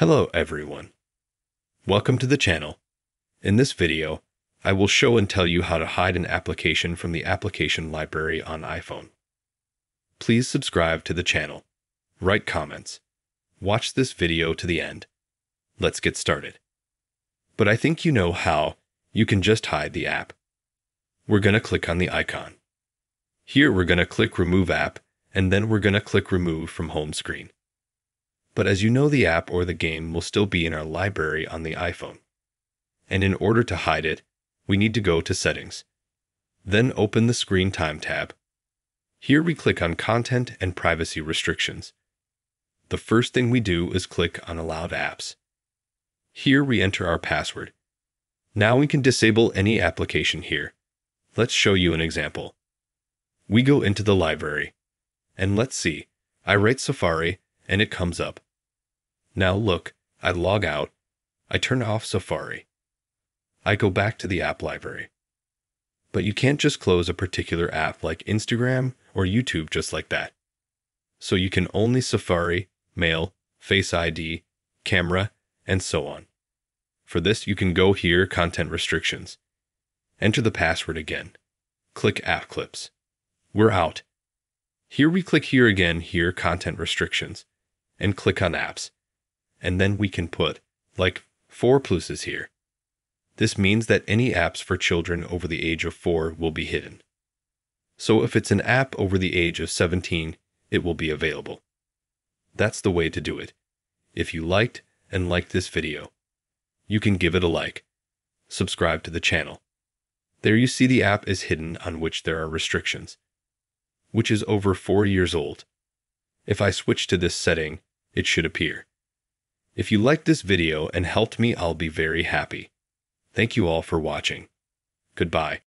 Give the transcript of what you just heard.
Hello everyone. Welcome to the channel. In this video, I will show and tell you how to hide an application from the application library on iPhone. Please subscribe to the channel. Write comments. Watch this video to the end. Let's get started. But I think you know how you can just hide the app. We're going to click on the icon. Here we're going to click Remove App, and then we're going to click Remove from home screen. But as you know, the app or the game will still be in our library on the iPhone. And in order to hide it, we need to go to Settings. Then open the Screen Time tab. Here we click on Content and Privacy Restrictions. The first thing we do is click on Allowed Apps. Here we enter our password. Now we can disable any application here. Let's show you an example. We go into the library. And let's see, I write Safari and it comes up. Now look, I log out, I turn off Safari. I go back to the app library. But you can't just close a particular app like Instagram or YouTube just like that. So you can only Safari, Mail, Face ID, Camera, and so on. For this, you can go here, Content Restrictions. Enter the password again. Click App Clips. We're out. Here we click here again, here, Content Restrictions, and click on Apps. And then we can put, like, 4 pluses here. This means that any apps for children over the age of 4 will be hidden. So if it's an app over the age of 17, it will be available. That's the way to do it. If you liked this video, you can give it a like. Subscribe to the channel. There you see the app is hidden on which there are restrictions, which is over 4 years old. If I switch to this setting, it should appear. If you liked this video and helped me, I'll be very happy. Thank you all for watching. Goodbye.